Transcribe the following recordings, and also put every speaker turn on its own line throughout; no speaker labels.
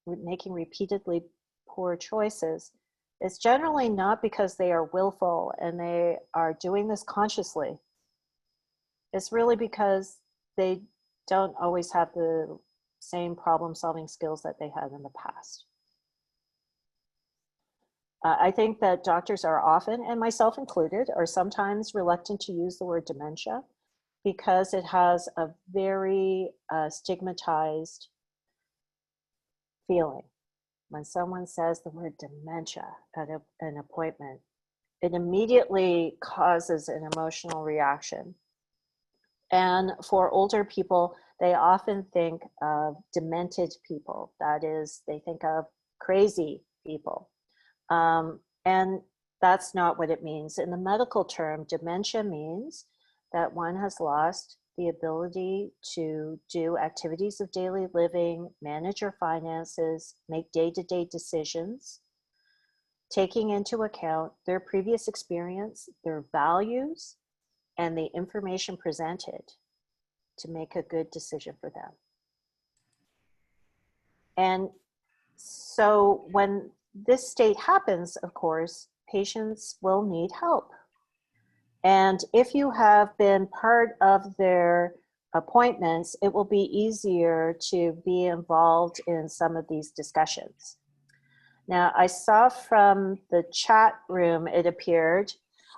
making repeatedly poor choices, it's generally not because they are willful and they are doing this consciously. It's really because they don't always have the same problem-solving skills that they had in the past. I think that doctors are often, and myself included, are sometimes reluctant to use the word dementia because it has a very stigmatized feeling. When someone says the word dementia at an appointment, it immediately causes an emotional reaction. And for older people, they often think of demented people. That is, they think of crazy people. And that's not what it means. In the medical term, dementia means that one has lost the ability to do activities of daily living, manage your finances, make day-to-day decisions, taking into account their previous experience, their values, and the information presented to make a good decision for them. And so when this state happens, of course, patients will need help. And if you have been part of their appointments, it will be easier to be involved in some of these discussions. Now, I saw from the chat room, it appeared,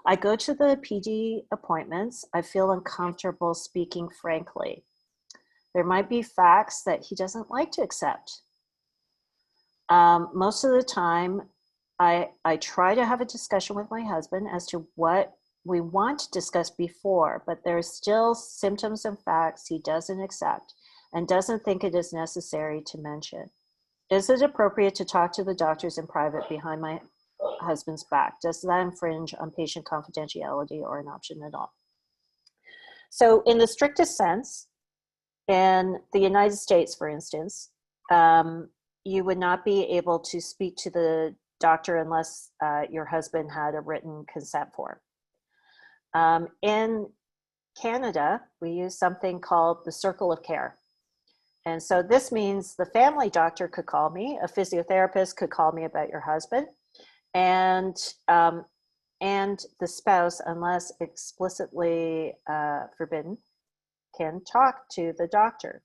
I go to the PD appointments, I feel uncomfortable speaking frankly. There might be facts that he doesn't like to accept. Most of the time, I try to have a discussion with my husband as to what we want to discuss before, but there's still symptoms and facts he doesn't accept and doesn't think it is necessary to mention. Is it appropriate to talk to the doctors in private behind my husband's back? Does that infringe on patient confidentiality or an option at all? So in the strictest sense, in the United States, for instance, you would not be able to speak to the doctor unless your husband had a written consent form. In Canada, we use something called the circle of care. And so this means the family doctor could call me, a physiotherapist could call me about your husband, and the spouse, unless explicitly forbidden, can talk to the doctor.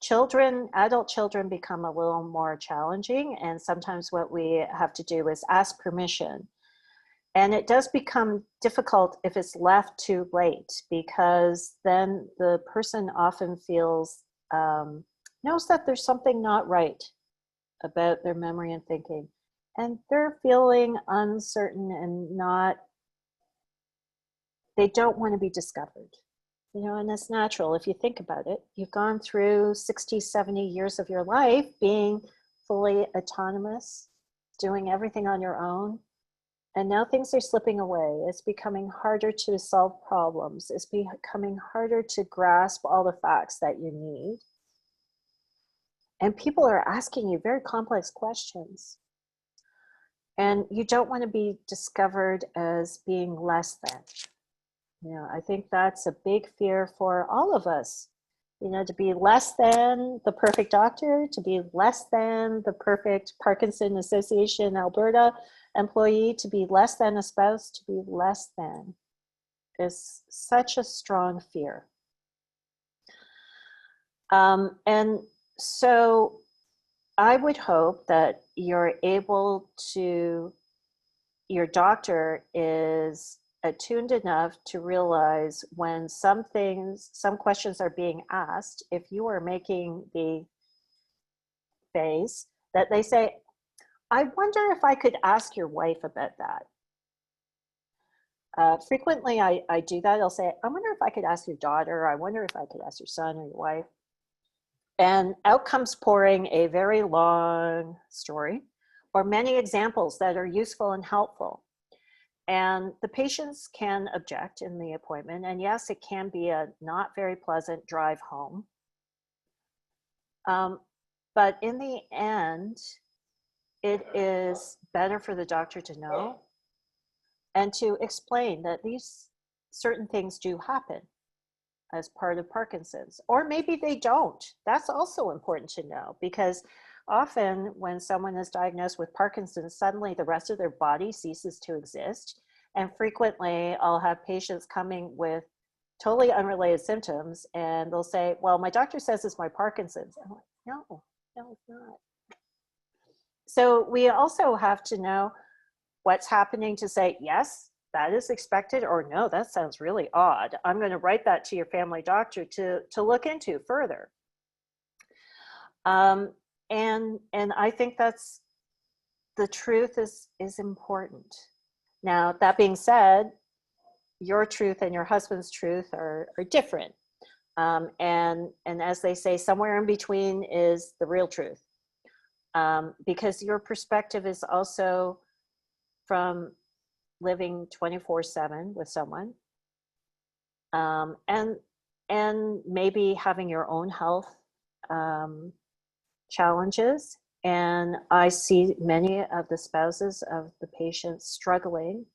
Children, adult children become a little more challenging, and sometimes what we have to do is ask permission. And it does become difficult if it's left too late, because then the person often feels, knows that there's something not right about their memory and thinking. And they're feeling uncertain and they don't want to be discovered. You know, and it's natural if you think about it. You've gone through 60, 70 years of your life being fully autonomous, doing everything on your own. And now things are slipping away. It's becoming harder to solve problems. It's becoming harder to grasp all the facts that you need. And people are asking you very complex questions. And you don't want to be discovered as being less than. You know, I think that's a big fear for all of us. You know, to be less than the perfect doctor, to be less than the perfect Parkinson Association Alberta employee, to be less than a spouse, to be less than is such a strong fear. And so I would hope that you're able to, your doctor is attuned enough to realize when some questions are being asked, if you are making the face, that they say, I wonder if I could ask your wife about that. Frequently I do that. I'll say, I wonder if I could ask your daughter. I wonder if I could ask your son or your wife. And out comes pouring a very long story or many examples that are useful and helpful. And the patients can object in the appointment. And yes, it can be a not very pleasant drive home. But in the end, it is better for the doctor to know and to explain that these certain things do happen as part of Parkinson's, or maybe they don't. That's also important to know, because often when someone is diagnosed with Parkinson's, suddenly the rest of their body ceases to exist. And frequently I'll have patients coming with totally unrelated symptoms, and they'll say, well, my doctor says it's my Parkinson's. I'm like, no, it's not. So we also have to know what's happening to say, yes, that is expected, or no, that sounds really odd. I'm going to write that to your family doctor to look into further. And I think that's, the truth is important. Now, that being said, your truth and your husband's truth are different. And as they say, somewhere in between is the real truth. Because your perspective is also from living 24/7 with someone, and maybe having your own health challenges. And I see many of the spouses of the patients struggling.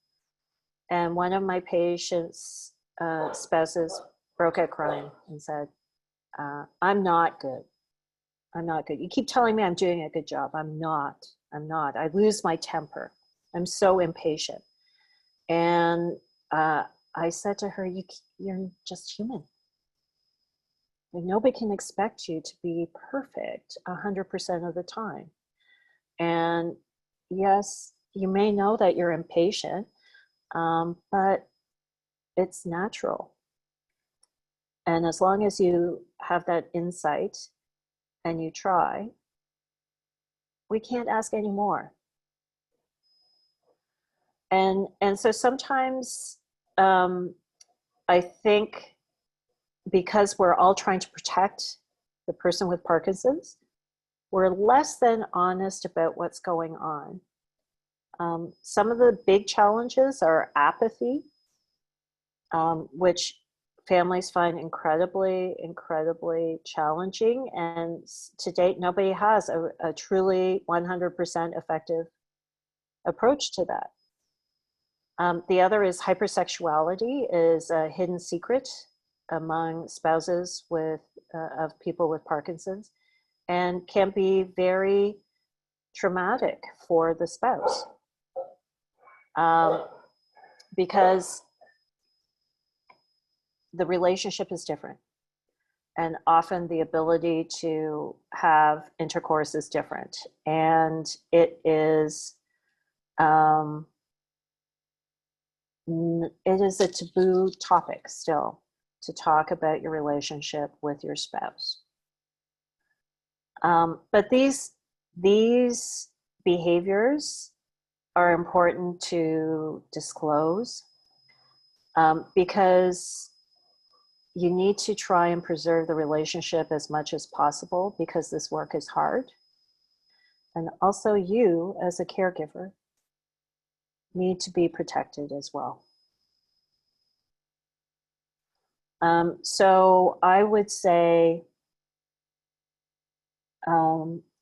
And one of my patients' spouses broke out crying and said, I'm not good. I'm not good. You keep telling me I'm doing a good job. I'm not. I lose my temper. I'm so impatient. And I said to her, you're just human. Like, nobody can expect you to be perfect 100% of the time. And yes, you may know that you're impatient, but it's natural. And as long as you have that insight and you try, we can't ask any more. And so sometimes I think because we're all trying to protect the person with Parkinson's, we're less than honest about what's going on. Some of the big challenges are apathy, which families find incredibly, incredibly challenging. And to date, nobody has a truly 100% effective approach to that. The other is hypersexuality is a hidden secret among spouses of people with Parkinson's, and can be very traumatic for the spouse, because the relationship is different, and often the ability to have intercourse is different, and it is a taboo topic still to talk about your relationship with your spouse. But these behaviors are important to disclose, because you need to try and preserve the relationship as much as possible, because this work is hard. And also you, as a caregiver, need to be protected as well. So I would say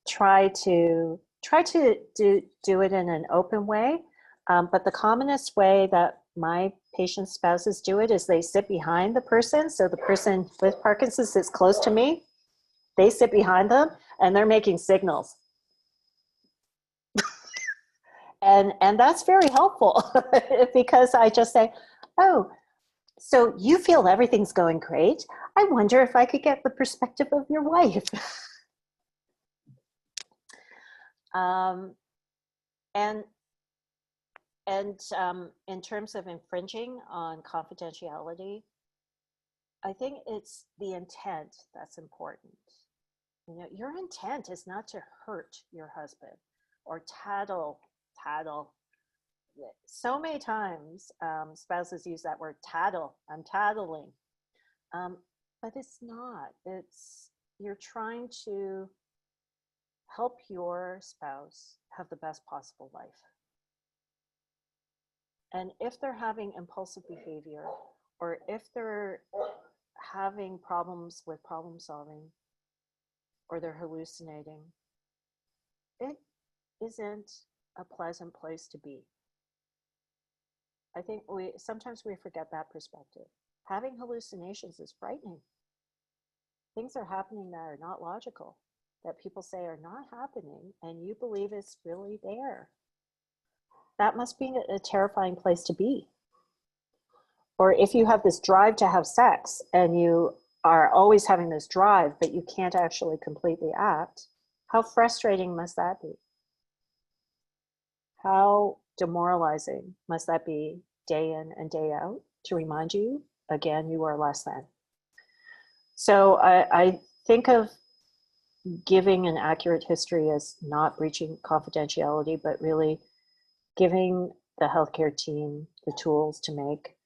try to do it in an open way. But the commonest way that my patients' spouses do it is they sit behind the person. So the person with Parkinson's sits close to me. They sit behind them and they're making signals. And that's very helpful because I just say, oh, so you feel everything's going great. I wonder if I could get the perspective of your wife. And in terms of infringing on confidentiality, I think it's the intent that's important. You know, your intent is not to hurt your husband or tattle. So many times spouses use that word tattle. I'm tattling. But it's not. You're trying to help your spouse have the best possible life. And if they're having impulsive behavior, or if they're having problems with problem solving, or they're hallucinating, it isn't a pleasant place to be. I think sometimes we forget that perspective. Having hallucinations is frightening. Things are happening that are not logical. that people say are not happening and you believe it's really there. That must be a terrifying place to be. Or if you have this drive to have sex and you are always having this drive, but you can't actually complete the act, how frustrating must that be? How demoralizing must that be day in and day out to remind you, again, you are less than. So I think of giving an accurate history as not breaching confidentiality, but really giving the healthcare team the tools to make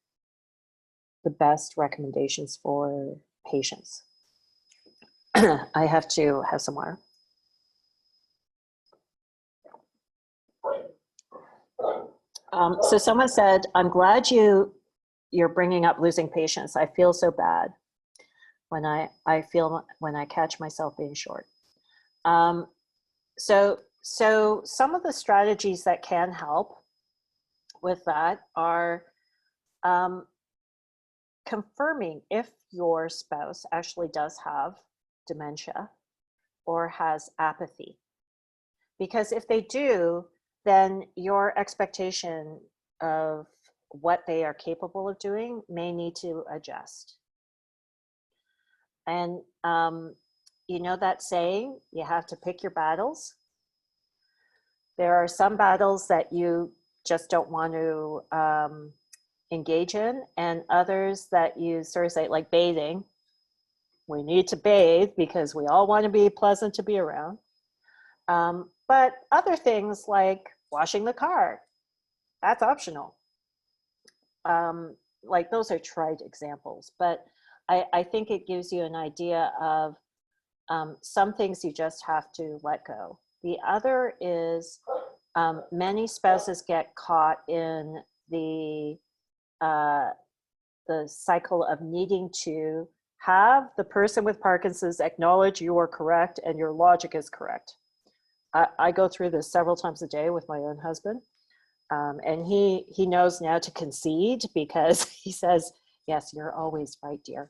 the best recommendations for patients. I have to have some water. So someone said, I'm glad you're bringing up losing patience. I feel so bad when I catch myself being short. So some of the strategies that can help with that are confirming if your spouse actually does have dementia or has apathy. Because if they do, then your expectation of what they are capable of doing may need to adjust. And you know that saying, you have to pick your battles. There are some battles that you just don't want to engage in, and others that you sort of say, like bathing. We need to bathe because we all want to be pleasant to be around. But other things like washing the car, that's optional. Like those are trite examples, but I think it gives you an idea of some things you just have to let go. The other is many spouses get caught in the cycle of needing to have the person with Parkinson's acknowledge you are correct and your logic is correct. I go through this several times a day with my own husband. And he knows now to concede because he says, yes, you're always right, dear.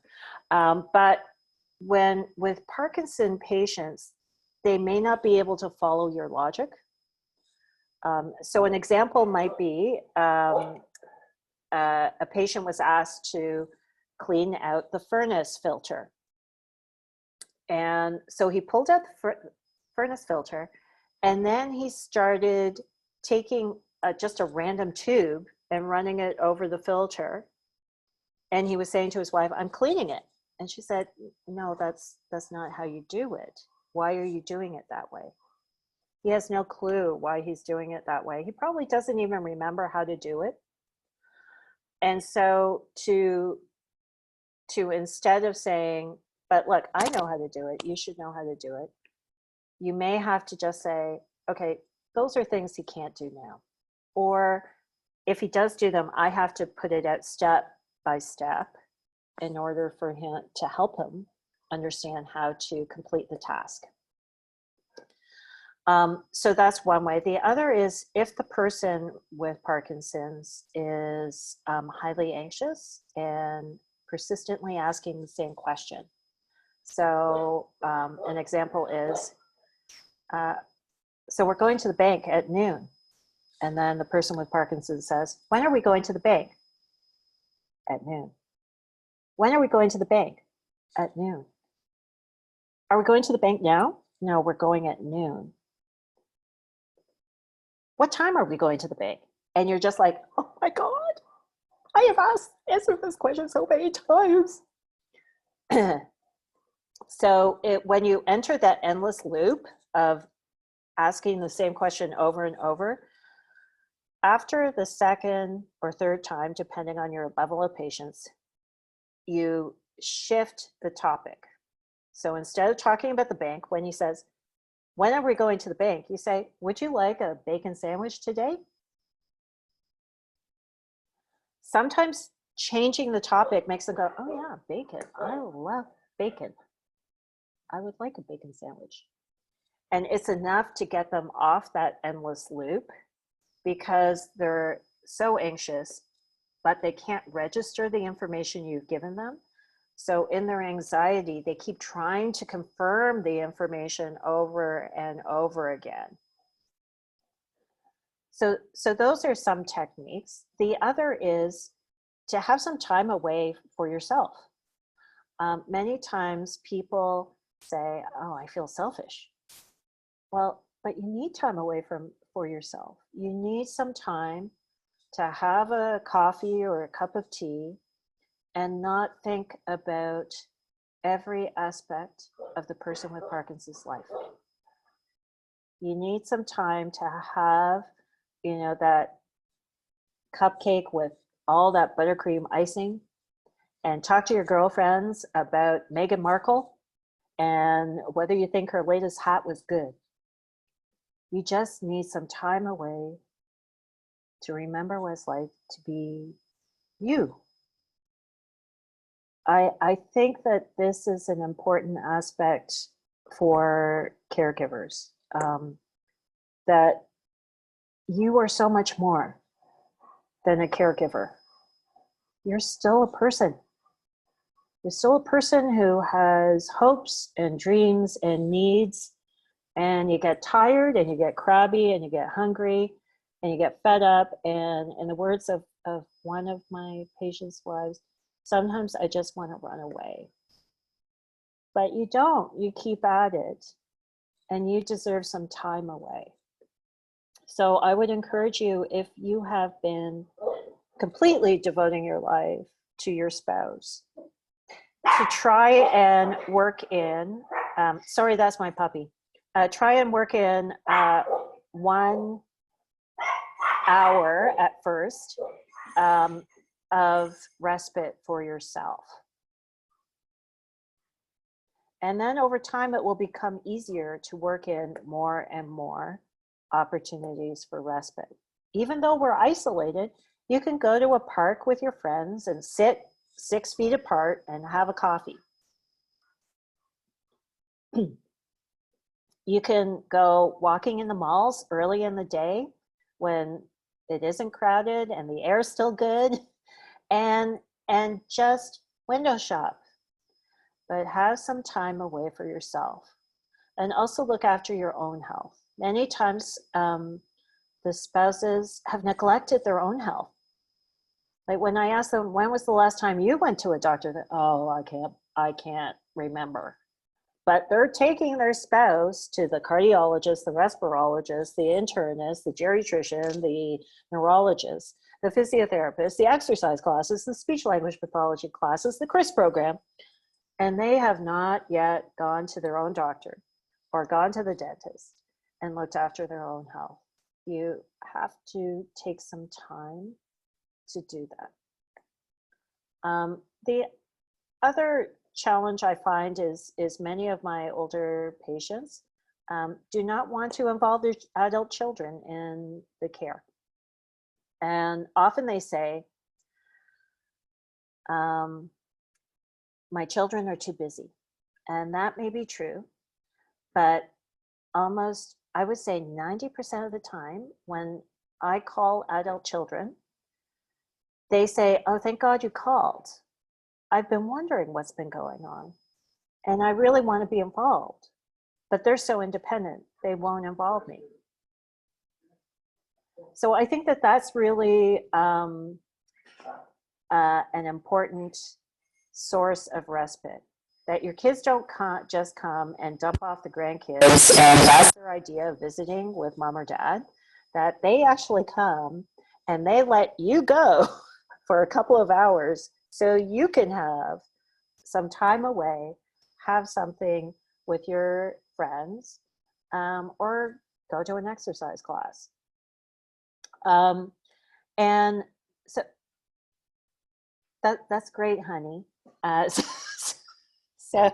But with Parkinson patients, they may not be able to follow your logic. So an example might be a patient was asked to clean out the furnace filter. And so he pulled out the furnace filter, and then he started taking just a random tube and running it over the filter. And he was saying to his wife, I'm cleaning it. And she said, no, that's not how you do it. Why are you doing it that way? He has no clue why he's doing it that way. He probably doesn't even remember how to do it. And so to instead of saying, but look, I know how to do it, you should know how to do it, you may have to just say, okay, those are things he can't do now. Or if he does do them, I have to put it out step by step in order for him to help him understand how to complete the task. So that's one way. The other is if the person with Parkinson's is highly anxious and persistently asking the same question. So an example is, so we're going to the bank at noon. And then the person with Parkinson's says, when are we going to the bank? At noon. When are we going to the bank? At noon. Are we going to the bank now? No, we're going at noon. What time are we going to the bank? And you're just like, oh my God, I have answered this question so many times. So when you enter that endless loop of asking the same question over and over, after the second or third time, depending on your level of patience, you shift the topic. So instead of talking about the bank, when he says, when are we going to the bank? You say, would you like a bacon sandwich today? Sometimes changing the topic makes them go, oh yeah, bacon. I love bacon. I would like a bacon sandwich. And it's enough to get them off that endless loop because they're so anxious, but they can't register the information you've given them. So in their anxiety, they keep trying to confirm the information over and over again. So those are some techniques. The other is to have some time away for yourself. Many times people say, oh, I feel selfish. Well, but you need time away for yourself. You need some time to have a coffee or a cup of tea and not think about every aspect of the person with Parkinson's life. You need some time to have, you know, that cupcake with all that buttercream icing and talk to your girlfriends about Meghan Markle and whether you think her latest hat was good. You just need some time away to remember what it's like to be you. I think that this is an important aspect for caregivers, that you are so much more than a caregiver. You're still a person. You're still a person who has hopes and dreams and needs, and you get tired and you get crabby and you get hungry and you get fed up. And in the words of one of my patients' wives, sometimes I just want to run away. But you don't, you keep at it, and you deserve some time away. So I would encourage you, if you have been completely devoting your life to your spouse, to try and work in, sorry, that's my puppy. Try and work in 1 hour at first of respite for yourself. And then over time, it will become easier to work in more and more opportunities for respite. Even though we're isolated, you can go to a park with your friends and sit 6 feet apart and have a coffee. You can go walking in the malls early in the day when it isn't crowded and the air is still good, and just window shop. But have some time away for yourself, and also look after your own health. Many times the spouses have neglected their own health. Like when I ask them, when was the last time you went to a doctor? Oh, I can't remember. But they're taking their spouse to the cardiologist, the respirologist, the internist, the geriatrician, the neurologist, the physiotherapist, the exercise classes, the speech language pathology classes, the CRIS program. And they have not yet gone to their own doctor or gone to the dentist and looked after their own health. You have to take some time to do that. The other challenge I find is many of my older patients do not want to involve their adult children in the care. And often they say, my children are too busy. And that may be true, but almost, I would say 90% of the time when I call adult children, they say, oh, thank God you called. I've been wondering what's been going on, and I really want to be involved, but they're so independent, they won't involve me. So I think that that's really an important source of respite, that your kids don't just come and dump off the grandkids and that's their idea of visiting with mom or dad, that they actually come and they let you go for a couple of hours so you can have some time away, have something with your friends, or go to an exercise class. And so that's great, honey. So I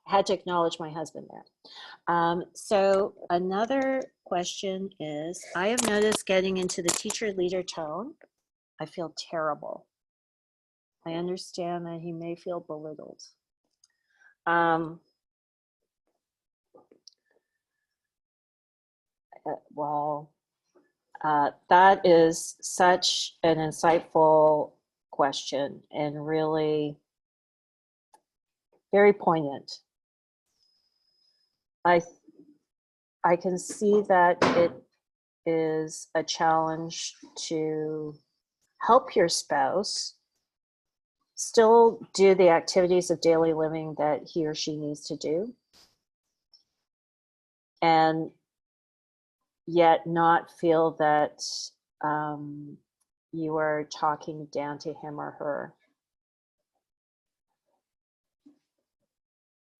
had to acknowledge my husband there. So another question is, I have noticed getting into the teacher leader tone, I feel terrible. I understand that he may feel belittled. That is such an insightful question, and really very poignant. I can see that it is a challenge to help your spouse still do the activities of daily living that he or she needs to do, and yet not feel that you are talking down to him or her.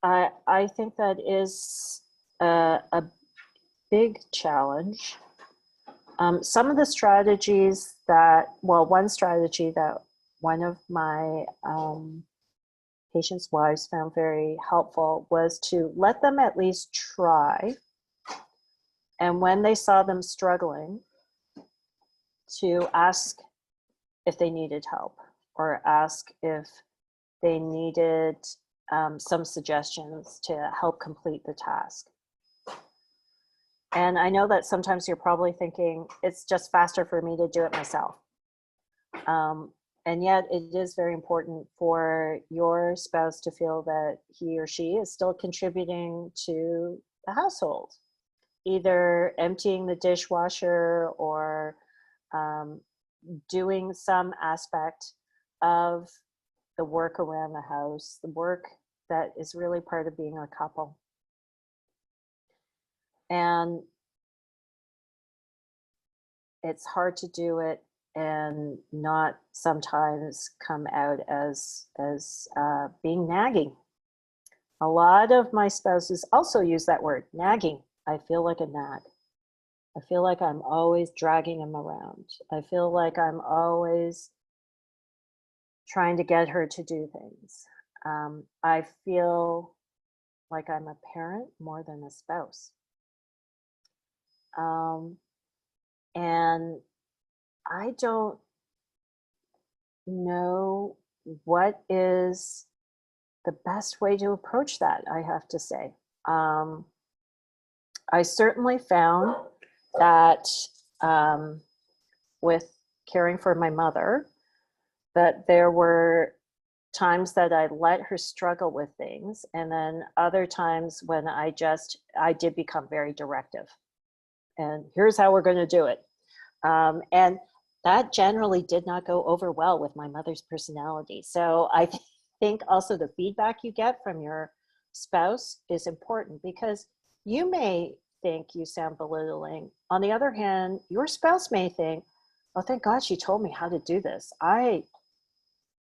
I think that is a big challenge. Some of the strategies that, well, one strategy that one of my patients' wives found very helpful was to let them at least try. And when they saw them struggling, to ask if they needed help or ask if they needed some suggestions to help complete the task. And I know that sometimes you're probably thinking, it's just faster for me to do it myself. And yet it is very important for your spouse to feel that he or she is still contributing to the household, either emptying the dishwasher or doing some aspect of the work around the house, the work that is really part of being a couple. And it's hard to do it and not sometimes come out as being nagging. A lot of my spouses also use that word, nagging. I feel like a nag. I feel like I'm always dragging him around. I feel like I'm always trying to get her to do things. I feel like I'm a parent more than a spouse. And I don't know what is the best way to approach that, I have to say. I certainly found that with caring for my mother, that there were times that I let her struggle with things, and then other times when I did become very directive. And here's how we're going to do it. And that generally did not go over well with my mother's personality. So I think also the feedback you get from your spouse is important, because you may think you sound belittling. On the other hand, your spouse may think, oh, thank God she told me how to do this. I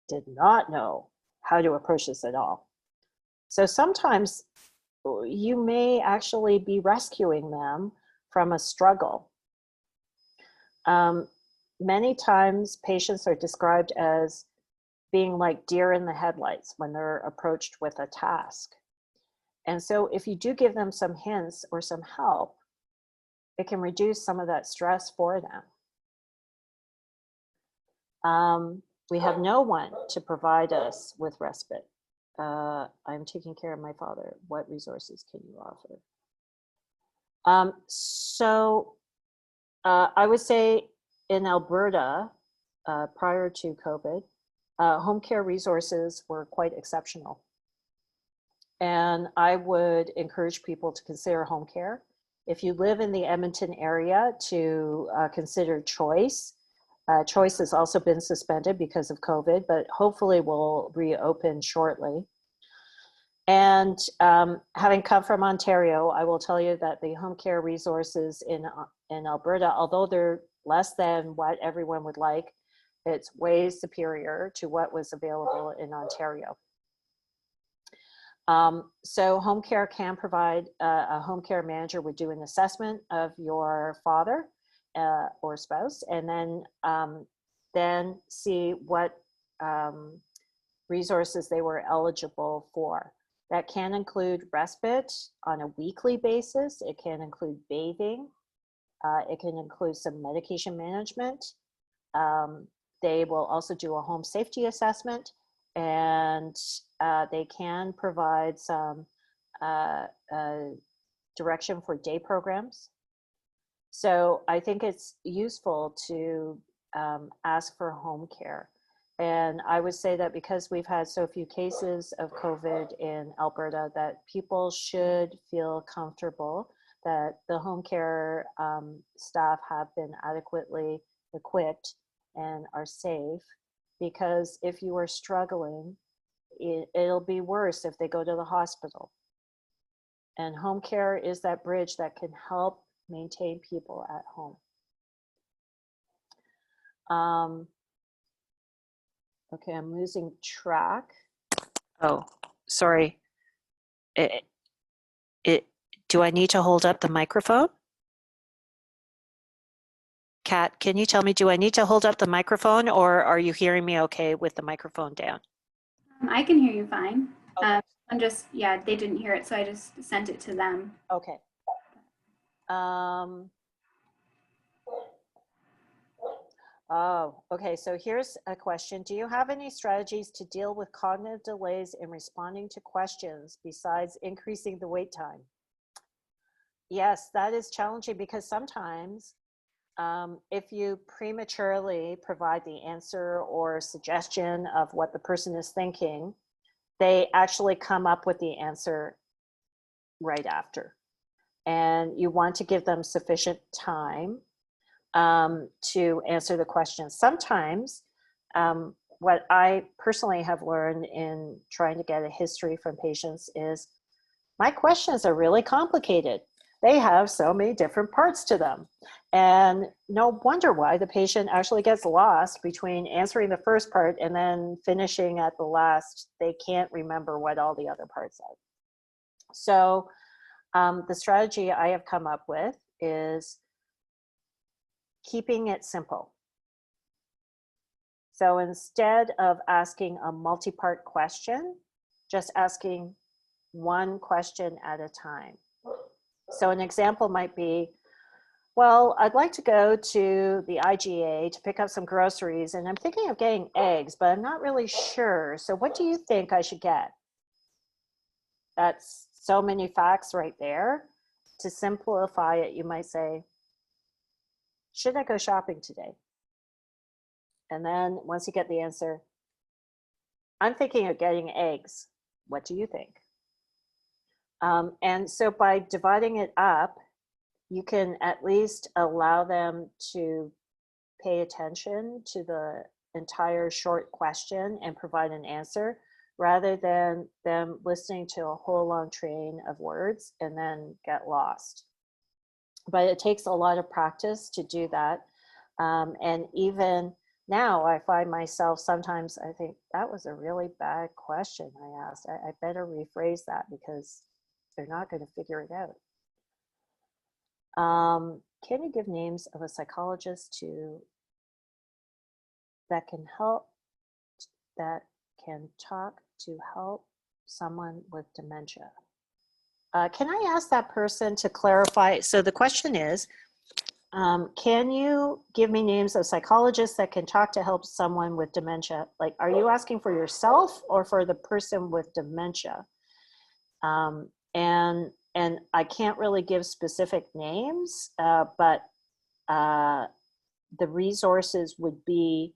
did not know how to approach this at all. So sometimes you may actually be rescuing them from a struggle. Many times patients are described as being like deer in the headlights when they're approached with a task. And so if you do give them some hints or some help, it can reduce some of that stress for them. We have no one to provide us with respite. I'm taking care of my father. What resources can you offer? I would say in Alberta, prior to COVID, home care resources were quite exceptional. And I would encourage people to consider home care. If you live in the Edmonton area, to consider Choice. Choice has also been suspended because of COVID, but hopefully will reopen shortly. And having come from Ontario, I will tell you that the home care resources in Alberta, although they're less than what everyone would like, it's way superior to what was available in Ontario. So home care can provide, a home care manager would do an assessment of your father or spouse, and then see what resources they were eligible for. That can include respite on a weekly basis. It can include bathing. It can include some medication management. They will also do a home safety assessment, and they can provide some direction for day programs. So I think it's useful to ask for home care. And I would say that because we've had so few cases of COVID in Alberta, that people should feel comfortable that the home care staff have been adequately equipped and are safe. Because if you are struggling, it'll be worse if they go to the hospital. And home care is that bridge that can help maintain people at home. Okay, I'm losing track. Oh, sorry. Do I need to hold up the microphone? Kat, can you tell me, do I need to hold up the microphone, or are you hearing me okay with the microphone down?
I can hear you fine.
Okay.
I'm just, yeah, they didn't hear it, so I just sent it to them.
Okay. Oh, okay. So here's a question. Do you have any strategies to deal with cognitive delays in responding to questions besides increasing the wait time? Yes, that is challenging because sometimes if you prematurely provide the answer or suggestion of what the person is thinking, they actually come up with the answer right after. And you want to give them sufficient time to answer the question. Sometimes, what I personally have learned in trying to get a history from patients is my questions are really complicated. They have so many different parts to them. And no wonder why the patient actually gets lost between answering the first part and then finishing at the last. They can't remember what all the other parts are. So the strategy I have come up with is keeping it simple. So instead of asking a multi-part question, just asking one question at a time. So an example might be, well, I'd like to go to the IGA to pick up some groceries, and I'm thinking of getting eggs, but I'm not really sure. So what do you think I should get? That's so many facts right there. To simplify it, you might say, should I go shopping today? And then once you get the answer, I'm thinking of getting eggs. What do you think? And so by dividing it up, you can at least allow them to pay attention to the entire short question and provide an answer, rather than them listening to a whole long train of words and then get lost. But it takes a lot of practice to do that. And even now I find myself sometimes, I think that was a really bad question I asked. I better rephrase that because they're not going to figure it out. Can you give names of a psychologist that can talk to help someone with dementia? Can I ask that person to clarify? So the question is, can you give me names of psychologists that can talk to help someone with dementia? Like, are you asking for yourself or for the person with dementia? And I can't really give specific names, but the resources would be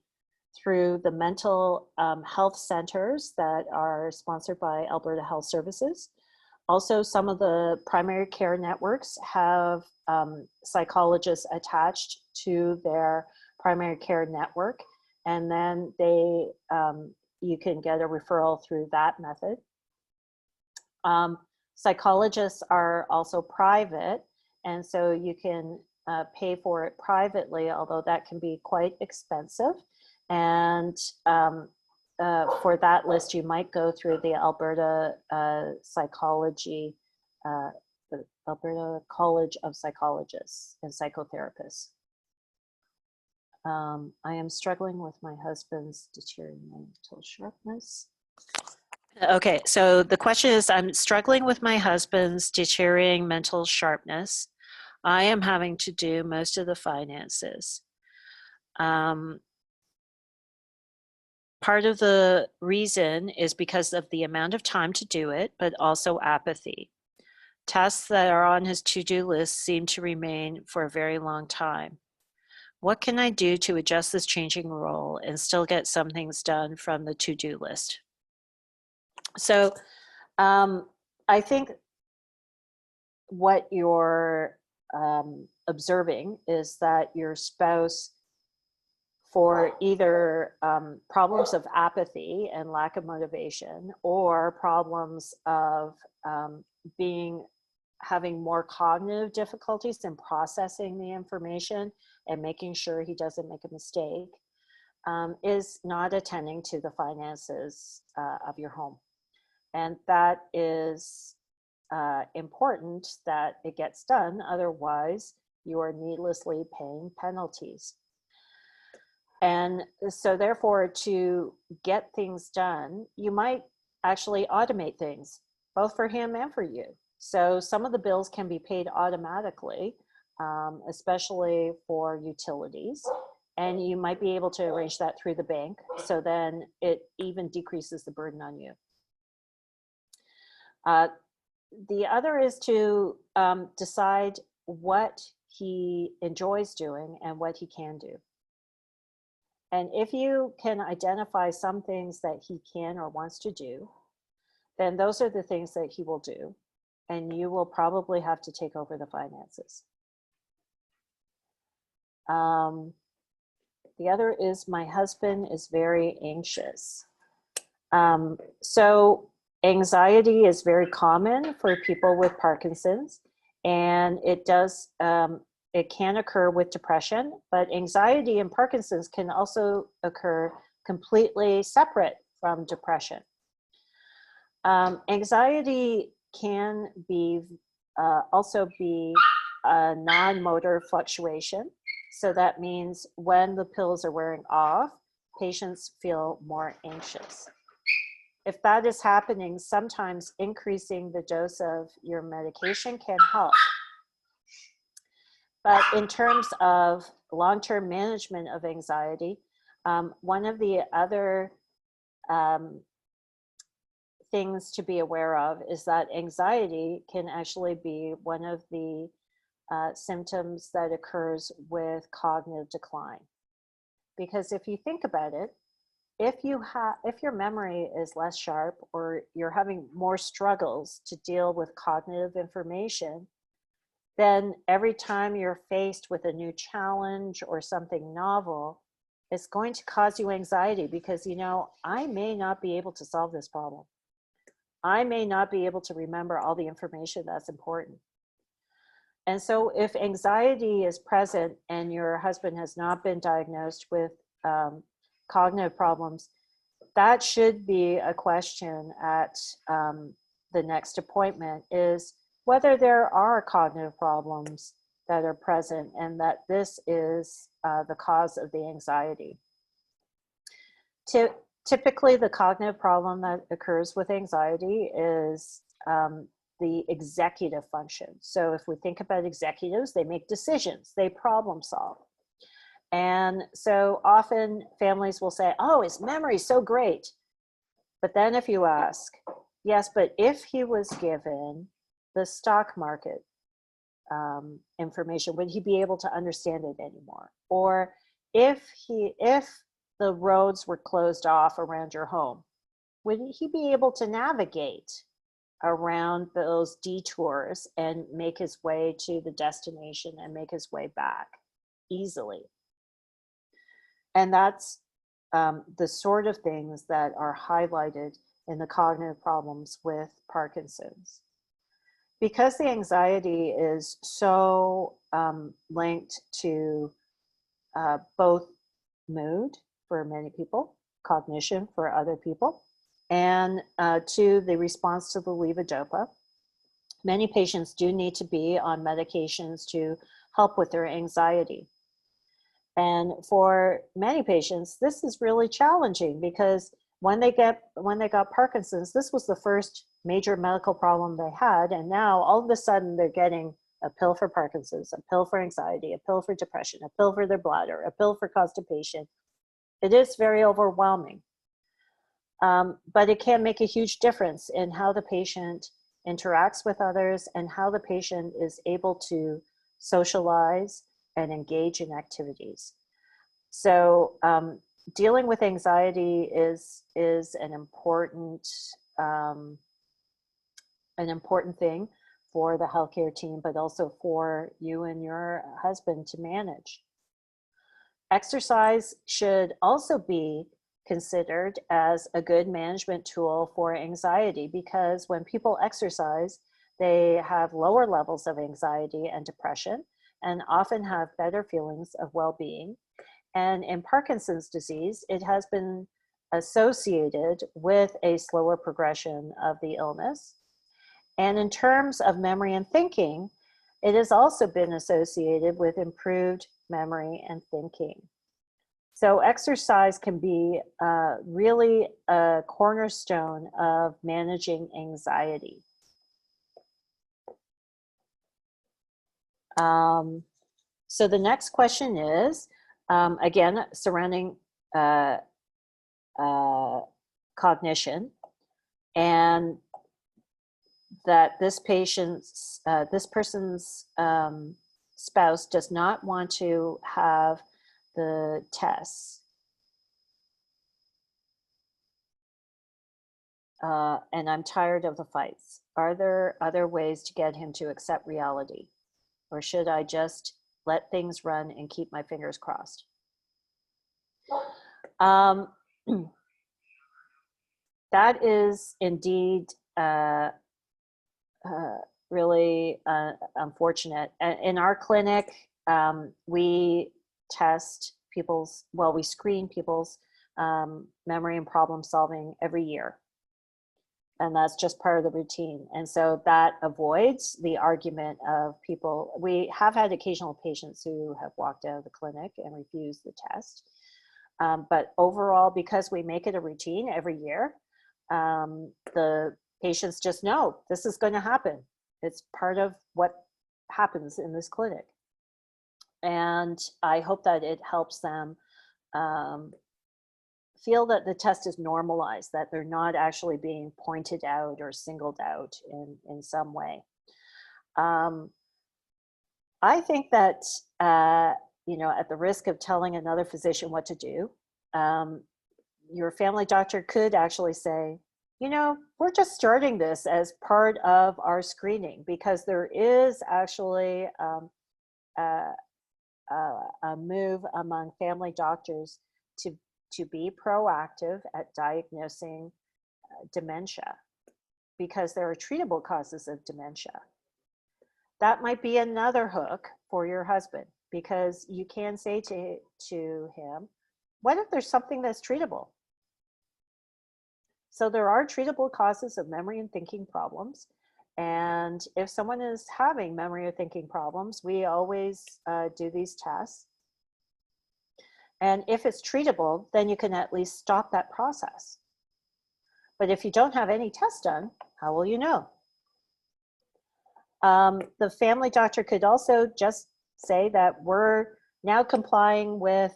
through the mental health centers that are sponsored by Alberta Health Services. Also, some of the primary care networks have psychologists attached to their primary care network, and then you can get a referral through that method. Psychologists are also private, and so you can pay for it privately, although that can be quite expensive. And for that list, you might go through the Alberta Psychology, the Alberta College of Psychologists and Psychotherapists. I am struggling with my husband's deteriorating mental sharpness. Okay, so the question is, I'm struggling with my husband's deteriorating mental sharpness. I am having to do most of the finances. Part of the reason is because of the amount of time to do it, but also apathy. Tasks that are on his to-do list seem to remain for a very long time. What can I do to adjust this changing role and still get some things done from the to-do list? So I think what you're observing is that your spouse, for either problems of apathy and lack of motivation, or problems of being having more cognitive difficulties in processing the information and making sure he doesn't make a mistake, is not attending to the finances of your home. And that is important that it gets done. Otherwise, you are needlessly paying penalties. And so therefore, to get things done, you might actually automate things, both for him and for you. So some of the bills can be paid automatically, especially for utilities. And you might be able to arrange that through the bank. So then it even decreases the burden on you. The other is to decide what he enjoys doing and what he can do. And if you can identify some things that he can or wants to do, then those are the things that he will do. And you will probably have to take over the finances. The other is, my husband is very anxious. So anxiety is very common for people with Parkinson's, and it does, it can occur with depression, but anxiety and Parkinson's can also occur completely separate from depression. Anxiety can be also be a non-motor fluctuation. So that means when the pills are wearing off, patients feel more anxious. If that is happening, sometimes increasing the dose of your medication can help. But in terms of long-term management of anxiety, one of the other things to be aware of is that anxiety can actually be one of the symptoms that occurs with cognitive decline. Because if you think about it, if your memory is less sharp, or you're having more struggles to deal with cognitive information, then every time you're faced with a new challenge or something novel, it's going to cause you anxiety, because, you know, I may not be able to solve this problem. I may not be able to remember all the information that's important. And so if anxiety is present and your husband has not been diagnosed with cognitive problems, that should be a question at the next appointment, is whether there are cognitive problems that are present and that this is the cause of the anxiety. Typically, the cognitive problem that occurs with anxiety is the executive function. So if we think about executives, they make decisions, they problem solve. And so often families will say, oh, his memory's so great. But then if you ask, yes, but if he was given the stock market information, would he be able to understand it anymore? Or if the roads were closed off around your home, would he be able to navigate around those detours and make his way to the destination and make his way back easily? And that's the sort of things that are highlighted in the cognitive problems with Parkinson's. Because the anxiety is so linked to both mood for many people, cognition for other people, and to the response to the levodopa, many patients do need to be on medications to help with their anxiety. And for many patients, this is really challenging, because when they got Parkinson's, this was the first major medical problem they had. And now all of a sudden they're getting a pill for Parkinson's, a pill for anxiety, a pill for depression, a pill for their bladder, a pill for constipation. It is very overwhelming. But it can make a huge difference in how the patient interacts with others and how the patient is able to socialize and engage in activities. So dealing with anxiety is an important thing for the healthcare team, but also for you and your husband to manage. Exercise should also be considered as a good management tool for anxiety, because when people exercise, they have lower levels of anxiety and depression and often have better feelings of well-being. And in Parkinson's disease, it has been associated with a slower progression of the illness. And in terms of memory and thinking, it has also been associated with improved memory and thinking. So exercise can be really a cornerstone of managing anxiety. So the next question is, again, surrounding cognition, and that this person's spouse does not want to have the tests. And I'm tired of the fights. Are there other ways to get him to accept reality? Or should I just let things run and keep my fingers crossed? That is indeed really unfortunate. In our clinic, we test people's, well, we screen people's memory and problem solving every year. And that's just part of the routine. And so that avoids the argument of people. We have had occasional patients who have walked out of the clinic and refused the test. But overall, because we make it a routine every year, the patients just know this is going to happen. It's part of what happens in this clinic. And I hope that it helps them feel that the test is normalized, that they're not actually being pointed out or singled out in some way. I think that, you know, at the risk of telling another physician what to do, your family doctor could actually say, you know, we're just starting this as part of our screening, because there is actually a move among family doctors to be proactive at diagnosing dementia, because there are treatable causes of dementia. That might be another hook for your husband, because you can say to him, what if there's something that's treatable? So there are treatable causes of memory and thinking problems. And if someone is having memory or thinking problems, we always do these tests. And if it's treatable, then you can at least stop that process. But if you don't have any tests done, how will you know? The family doctor could also just say that we're now complying with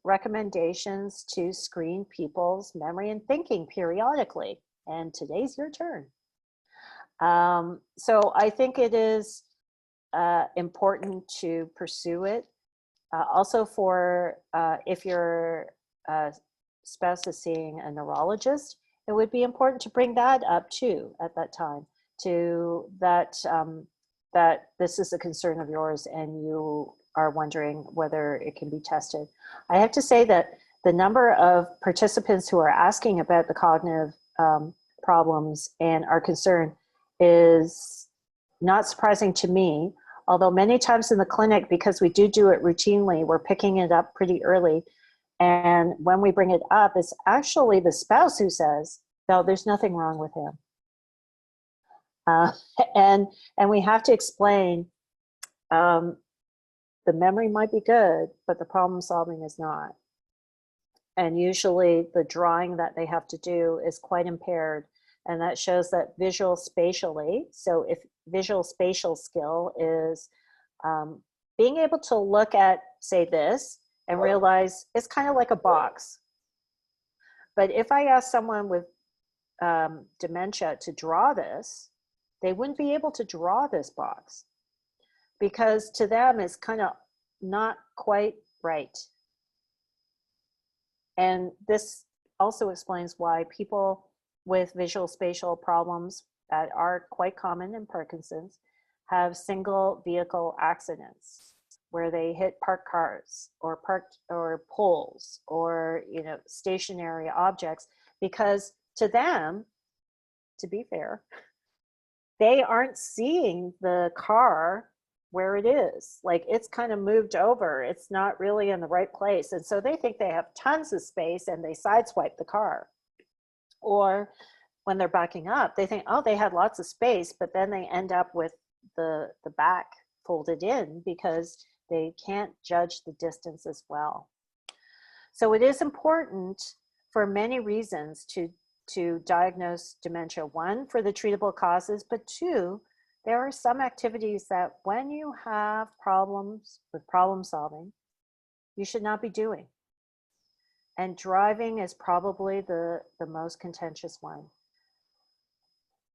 recommendations to screen people's memory and thinking periodically, and today's your turn. So I think it is important to pursue it. Also for if your spouse is seeing a neurologist, it would be important to bring that up too at that time, to that that this is a concern of yours and you are wondering whether it can be tested. I have to say that the number of participants who are asking about the cognitive problems and are concerned is not surprising to me. Although many times in the clinic, because we do it routinely, we're picking it up pretty early. And when we bring it up, it's actually the spouse who says, no, there's nothing wrong with him. And we have to explain, the memory might be good, but the problem solving is not. And usually the drawing that they have to do is quite impaired. And that shows that visual spatially, so if visual spatial skill is being able to look at, say, this and realize it's kind of like a box. But if I ask someone with dementia to draw this, they wouldn't be able to draw this box. because to them it's kind of not quite right. And this also explains why people with visual spatial problems that are quite common in Parkinson's have single vehicle accidents where they hit parked cars or parked or poles or, you know, stationary objects, because to them, to be fair, they aren't seeing the car where it is. Like, it's kind of moved over. It's not really in the right place. And so they think they have tons of space and they sideswipe the car. Or when they're backing up, they think, oh, they had lots of space, but then they end up with the back folded in because they can't judge the distance as well. So it is important for many reasons to diagnose dementia. One, for the treatable causes, but two, there are some activities that when you have problems with problem solving, you should not be doing. And driving is probably the most contentious one.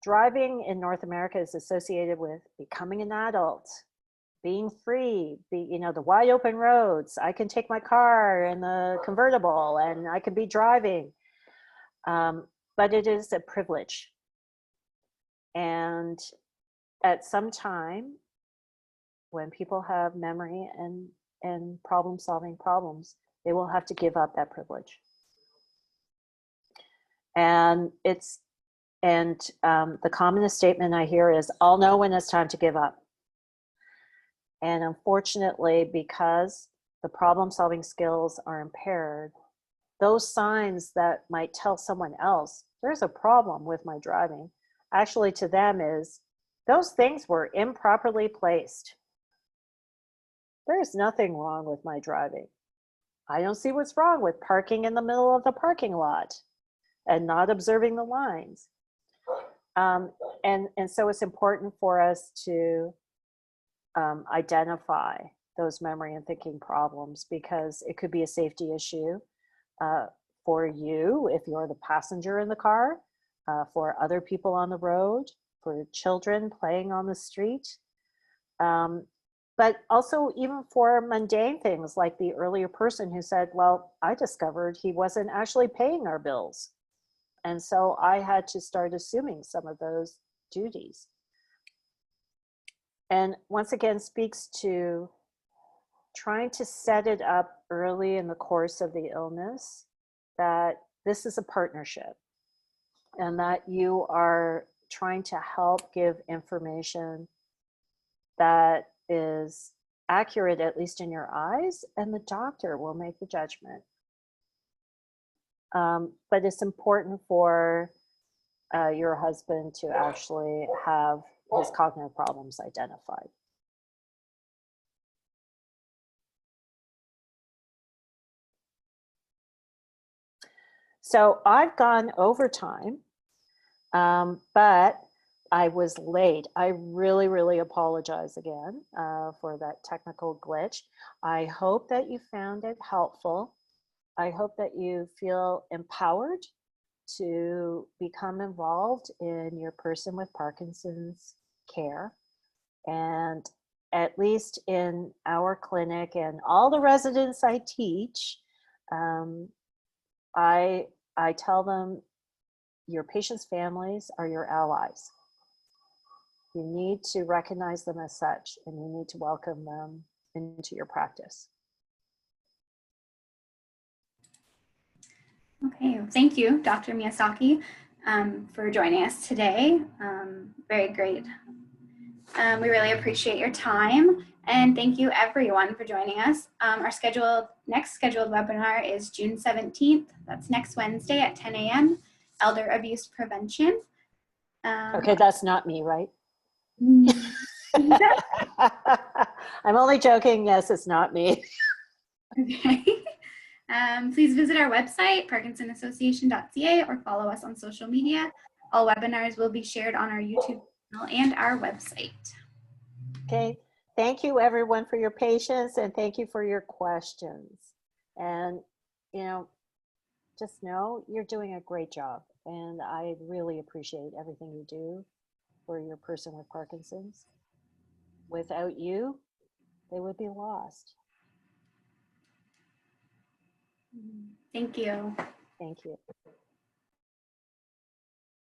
Driving in North America is associated with becoming an adult, being free, you know, the wide open roads. I can take my car and the convertible and I can be driving. But it is a privilege. And at some time, when people have memory and problem solving problems, they will have to give up that privilege. And the commonest statement I hear is, I'll know when it's time to give up. And unfortunately, because the problem solving skills are impaired, those signs that might tell someone else there's a problem with my driving, actually to them is, those things were improperly placed. There's nothing wrong with my driving. I don't see what's wrong with parking in the middle of the parking lot and not observing the lines. And so it's important for us to identify those memory and thinking problems, because it could be a safety issue for you if you're the passenger in the car, for other people on the road, for children playing on the street, but also even for mundane things like the earlier person who said, well, I discovered he wasn't actually paying our bills. And so I had to start assuming some of those duties. And once again, speaks to trying to set it up early in the course of the illness, that this is a partnership and that you are trying to help give information that is accurate, at least in your eyes, and the doctor will make the judgment. But it's important for your husband to actually have his cognitive problems identified. So I've gone over time, but I was late. I really, really apologize again for that technical glitch. I hope that you found it helpful. I hope that you feel empowered to become involved in your person with Parkinson's care. And at least in our clinic and all the residents I teach, I tell them your patients' families are your allies. You need to recognize them as such, and you need to welcome them into your practice.
Okay, well, thank you, Dr. Miyasaki, for joining us today. Very great. We really appreciate your time, and thank you everyone for joining us. Our next scheduled webinar is June 17th. That's next Wednesday at 10 a.m. Elder Abuse Prevention.
Okay, that's not me, right?
I'm
only joking. Yes, it's not me.
Okay. Please visit our website, parkinsonassociation.ca, or follow us on social media. All webinars will be shared on our YouTube channel and our website.
Okay, thank you everyone for your patience, and thank you for your questions. And, you know, just know you're doing a great job, and I really appreciate everything you do for your person with Parkinson's. Without you, they would be lost.
Thank you.
Thank you.